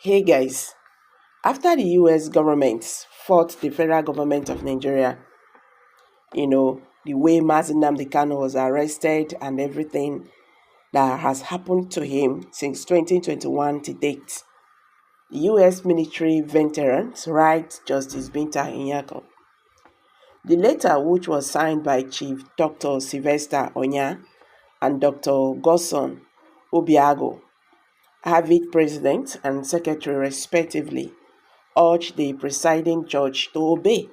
Hey guys, after the US government fought the federal government of Nigeria, the way Nnamdi Kanu was arrested and everything that has happened to him since 2021 to date, the US military veterans right Justice Binta Nyako. The letter, which was signed by Chief Dr. Sylvester Onya and Dr. Gosson Obiago, Harvard President and Secretary respectively, urged the presiding judge to obey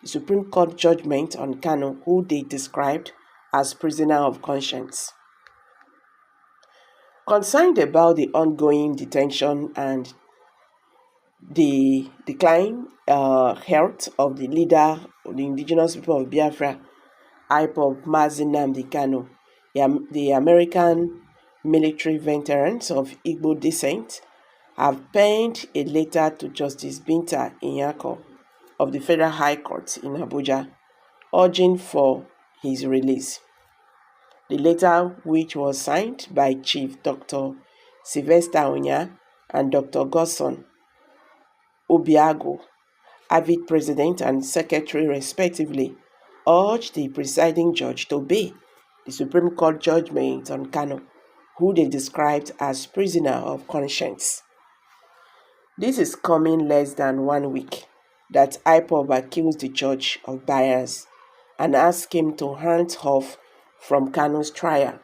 the Supreme Court judgment on Kanu, who they described as prisoner of conscience. Concerned about the ongoing detention and the decline health of the leader of the indigenous people of Biafra, IPOB Nnamdi Kanu, the American military veterans of Igbo descent have penned a letter to Justice Binta Nyako of the Federal High Court in Abuja, urging for his release. The letter, which was signed by Chief Dr. Sylvester Onya and Dr. Gosson Obiago, Harvard President and Secretary respectively, urged the presiding judge to obey the Supreme Court judgment on Kanu, who they described as prisoner of conscience. This is coming less than 1 week that IPOB accused the judge of bias and asked him to hands off from Kanu's trial.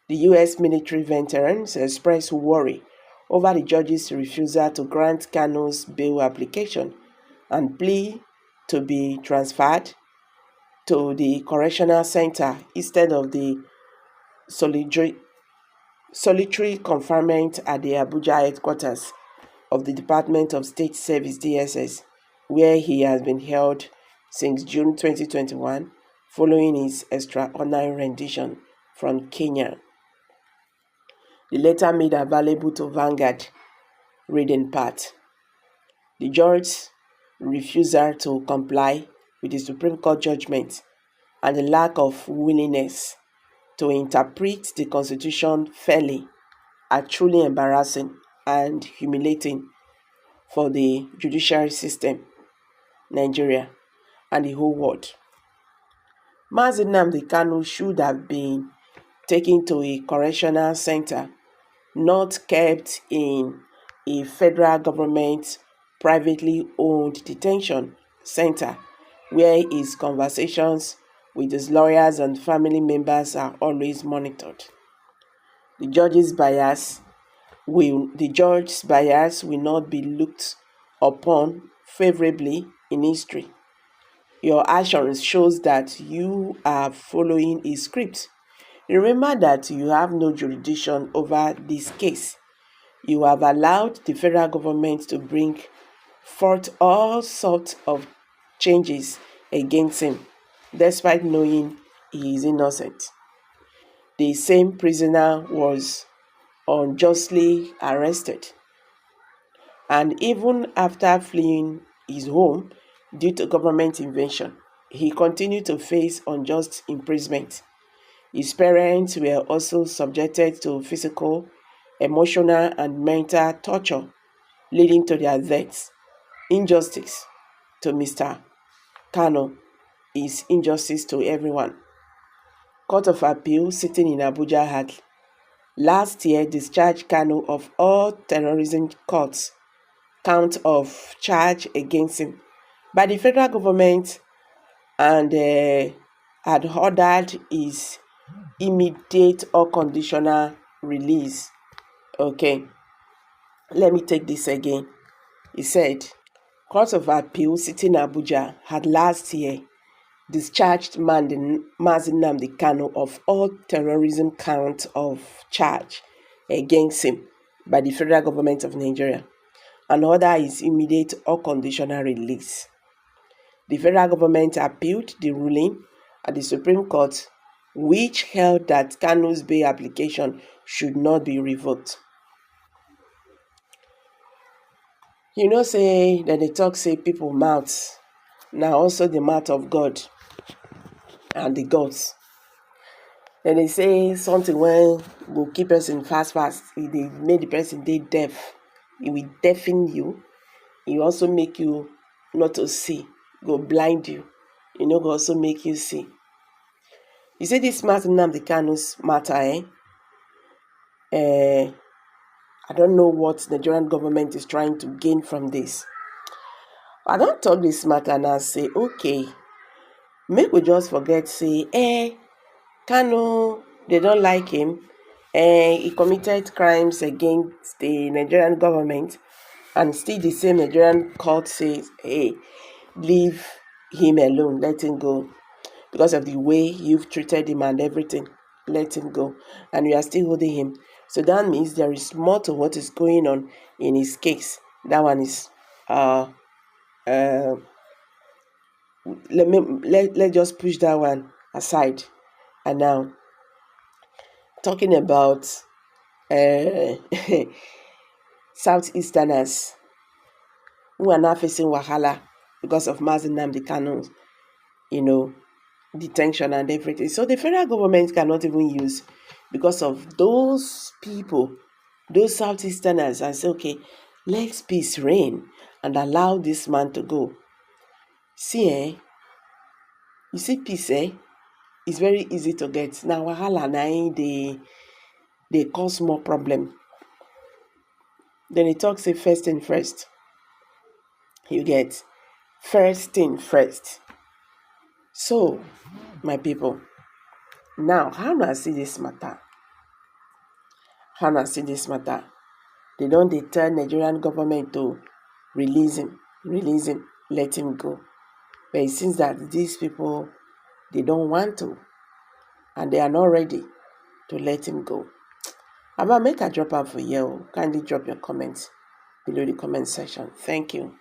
The US military veterans expressed worry over the judge's refusal to grant Kanu's bail application and plea to be transferred to the correctional center instead of the solitary confinement at the Abuja headquarters of the Department of State Service DSS, where he has been held since June 2021 following his extraordinary rendition from Kenya. The letter made available to Vanguard reading part. The judge's refusal to comply with the Supreme Court judgment and the lack of willingness to interpret the Constitution fairly are truly embarrassing and humiliating for the judiciary system, Nigeria, and the whole world. Nnamdi Kanu should have been taken to a correctional center, not kept in a federal government privately owned detention center where his conversations with his lawyers and family members are always monitored. The judge's bias will not be looked upon favorably in history. Your actions shows that you are following a script. Remember that you have no jurisdiction over this case. You have allowed the federal government to bring forth all sorts of changes against him, despite knowing he is innocent. The same prisoner was unjustly arrested, and even after fleeing his home due to government invasion, he continued to face unjust imprisonment. His parents were also subjected to physical, emotional, and mental torture, leading to their deaths. Injustice to Mr. Kanu is injustice to everyone. Court of Appeal sitting in Abuja had last year discharged Kanu of all terrorism count of charge against him by the federal government and had ordered his immediate or conditional release. Okay, let me take this again. He said, Court of Appeal sitting in Abuja had last year discharged Nnamdi Kanu of all terrorism count of charge against him by the federal government of Nigeria and ordered his immediate or conditional release. The federal government appealed the ruling at the Supreme Court, which held that Kanu's bail application should not be revoked. Say that they talk say people mouth, now also the mouth of God and the gods. Then they say something when will keep person fast, they make the person deaf It will deafen you. It will also make you not to see, go blind you. Go also make you see. You see this matter, Nnamdi Kanu's matter, I don't know what the Nigerian government is trying to gain from this. I don't talk this matter and I say, okay, make we just forget, say, Kanu, they don't like him. He committed crimes against the Nigerian government, and still the same Nigerian court says, hey, leave him alone, let him go. Because of the way you've treated him and everything, let him go. And we are still holding him. So that means there is more to what is going on in his case. That one is let just push that one aside. And now talking about Southeasterners who are now facing wahala because of Nnamdi Kanu's, detention and everything. So the federal government cannot even use, because of those people, those Southeasterners, and say, okay, let peace reign and allow this man to go. See, you see peace, it's very easy to get. Now wahala they cause more problem. Then it talks say first thing first. You get first thing first. So, my people, now how do I see this matter? They don't tell Nigerian government to release him, let him go. But it seems that these people, they don't want to, and they are not ready to let him go. I'ma make a drop out for you. Kindly drop your comments below the comment section. Thank you.